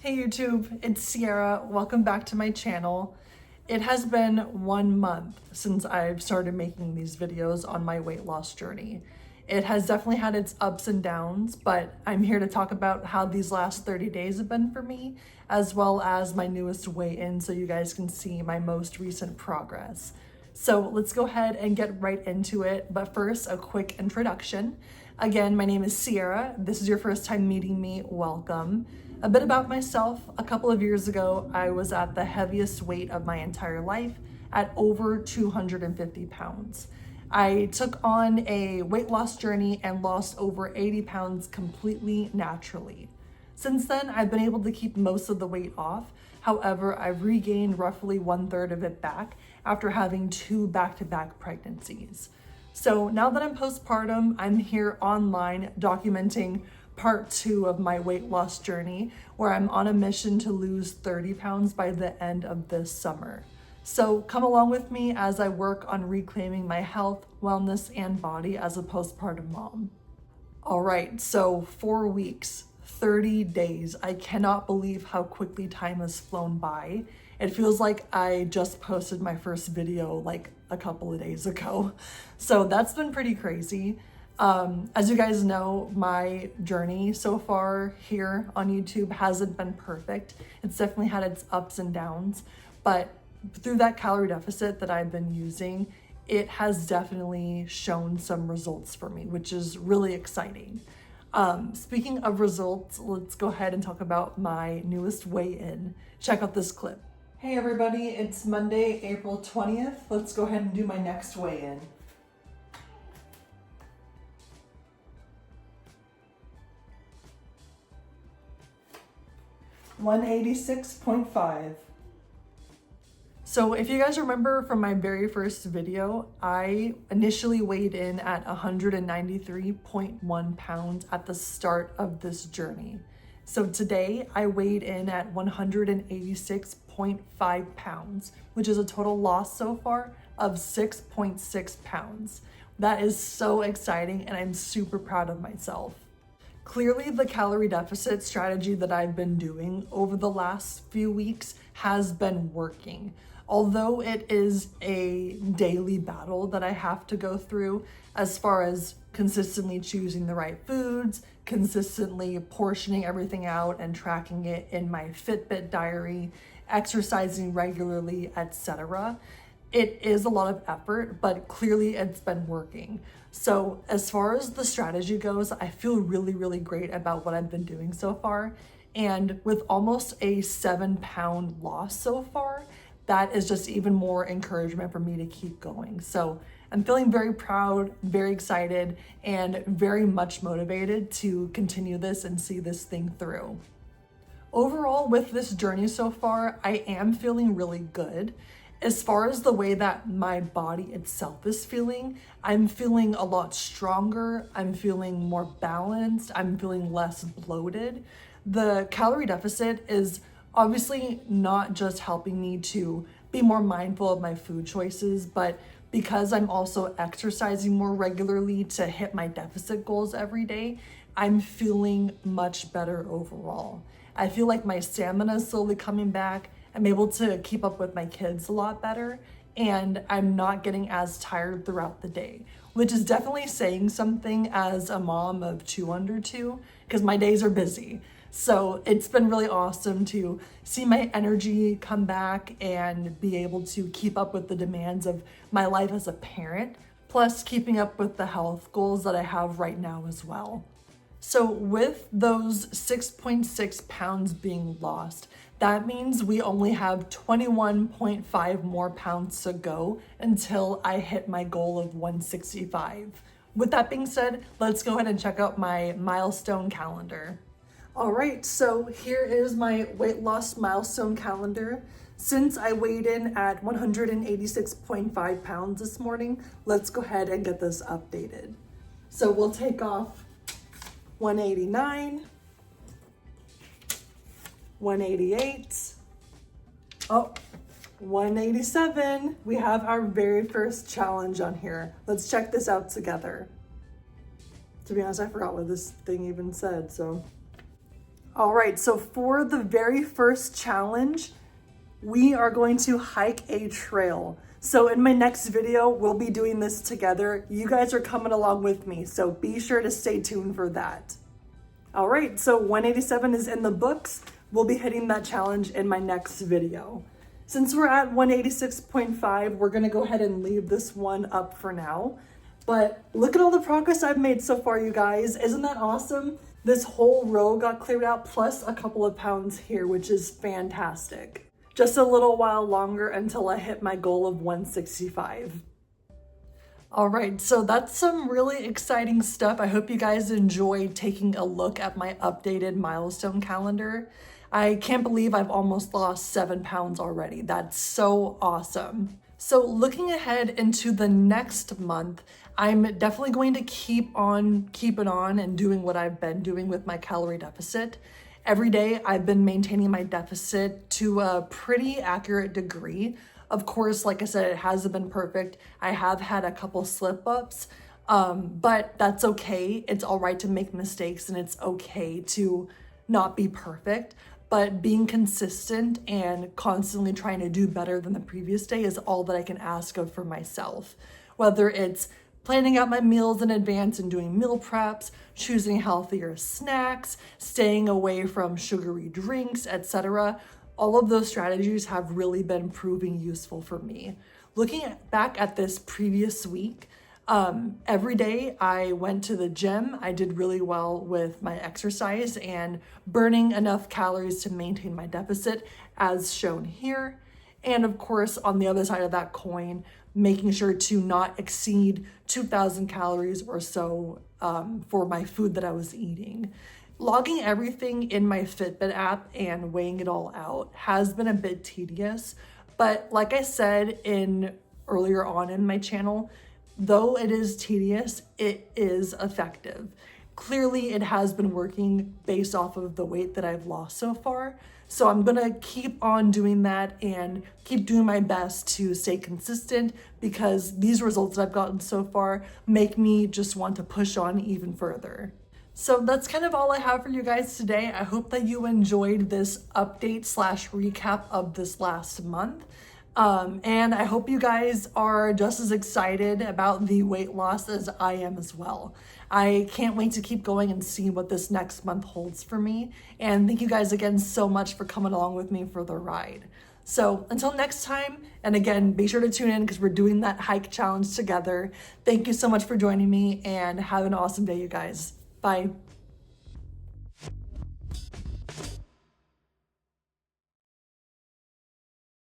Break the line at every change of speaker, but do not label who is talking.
Hey YouTube, it's Sierra. Welcome back to my channel. It has been 1 month since I've started making these videos on my weight loss journey. It has definitely had its ups and downs, but I'm here to talk about how these last 30 days have been for me, as well as my newest weigh-in so you guys can see my most recent progress. So let's go ahead and get right into it. But first, a quick introduction. Again, my name is Sierra. This is your first time meeting me, welcome. A bit about myself. A couple of years ago, I was at the heaviest weight of my entire life at over 250 pounds. I took on a weight loss journey and lost over 80 pounds completely naturally. Since then, I've been able to keep most of the weight off. However, I've regained roughly 1/3 of it back after having 2 back-to-back pregnancies. So now that I'm postpartum, I'm here online documenting part 2 of my weight loss journey, where I'm on a mission to lose 30 pounds by the end of this summer. So come along with me as I work on reclaiming my health, wellness, and body as a postpartum mom. All right, so 4 weeks, 30 days. I cannot believe how quickly time has flown by. It feels like I just posted my first video like a couple of days ago. So that's been pretty crazy. As you guys know, my journey so far here on YouTube hasn't been perfect. It's definitely had its ups and downs, but through that calorie deficit that I've been using, it has definitely shown some results for me, which is really exciting. Speaking of results, let's go ahead and talk about my newest weigh-in. Check out this clip. Hey everybody, it's Monday, April 20th. Let's go ahead and do my next weigh-in. $186.5. So if you guys remember from my very first video, I initially weighed in at 193.1 pounds at the start of this journey. So today I weighed in at 186.5 pounds, which is a total loss so far of 6.6 pounds. That is so exciting and I'm super proud of myself. Clearly, the calorie deficit strategy that I've been doing over the last few weeks has been working. Although it is a daily battle that I have to go through as far as consistently choosing the right foods, consistently portioning everything out and tracking it in my Fitbit diary, exercising regularly, etc. It is a lot of effort, but clearly it's been working. So as far as the strategy goes, I feel really great about what I've been doing so far. And with almost a 7-pound loss so far, that is just even more encouragement for me to keep going. So I'm feeling very proud, very excited, and very much motivated to continue this and see this thing through. Overall, with this journey so far, I am feeling really good. As far as the way that my body itself is feeling, I'm feeling a lot stronger. I'm feeling more balanced. I'm feeling less bloated. The calorie deficit is obviously not just helping me to be more mindful of my food choices, but because I'm also exercising more regularly to hit my deficit goals every day, I'm feeling much better overall. I feel like my stamina is slowly coming back. I'm able to keep up with my kids a lot better, and I'm not getting as tired throughout the day, which is definitely saying something as a mom of 2 under 2, because my days are busy. So it's been really awesome to see my energy come back and be able to keep up with the demands of my life as a parent, plus keeping up with the health goals that I have right now as well. So with those 6.6 pounds being lost, that means we only have 21.5 more pounds to go until I hit my goal of 165. With that being said, let's go ahead and check out my milestone calendar. All right, so here is my weight loss milestone calendar. Since I weighed in at 186.5 pounds this morning, let's go ahead and get this updated. So we'll take off 189, 188, 187. We have our very first challenge on here. Let's check this out together. To be honest, I forgot what this thing even said, so. All right, so for the very first challenge, we are going to hike a trail. So in my next video, we'll be doing this together. You guys are coming along with me, so be sure to stay tuned for that. All right, so 187 is in the books. We'll be hitting that challenge in my next video. Since we're at 186.5, we're gonna go ahead and leave this one up for now. But look at all the progress I've made so far, you guys. Isn't that awesome? This whole row got cleared out, plus a couple of pounds here, which is fantastic. Just a little while longer until I hit my goal of 165. All right, so that's some really exciting stuff. I hope you guys enjoyed taking a look at my updated milestone calendar. I can't believe I've almost lost 7 pounds already. That's so awesome. So looking ahead into the next month, I'm definitely going to keep it on and doing what I've been doing with my calorie deficit. Every day I've been maintaining my deficit to a pretty accurate degree. Of course, like I said, it hasn't been perfect. I have had a couple slip-ups, but that's okay. It's all right to make mistakes and it's okay to not be perfect. But being consistent and constantly trying to do better than the previous day is all that I can ask of for myself. Whether it's planning out my meals in advance and doing meal preps, choosing healthier snacks, staying away from sugary drinks, etc. All of those strategies have really been proving useful for me. Looking back at this previous week, every day I went to the gym. I did really well with my exercise and burning enough calories to maintain my deficit as shown here. And of course, on the other side of that coin, making sure to not exceed 2,000 calories or so for my food that I was eating. Logging everything in my Fitbit app and weighing it all out has been a bit tedious, but like I said earlier on in my channel, though it is tedious, it is effective. Clearly, it has been working based off of the weight that I've lost so far. So I'm gonna keep on doing that and keep doing my best to stay consistent because these results that I've gotten so far make me just want to push on even further. So that's kind of all I have for you guys today. I hope that you enjoyed this update / recap of this last month. And I hope you guys are just as excited about the weight loss as I am as well. I can't wait to keep going and see what this next month holds for me. And thank you guys again so much for coming along with me for the ride. So until next time, and again, be sure to tune in because we're doing that hike challenge together. Thank you so much for joining me and have an awesome day, you guys. Bye.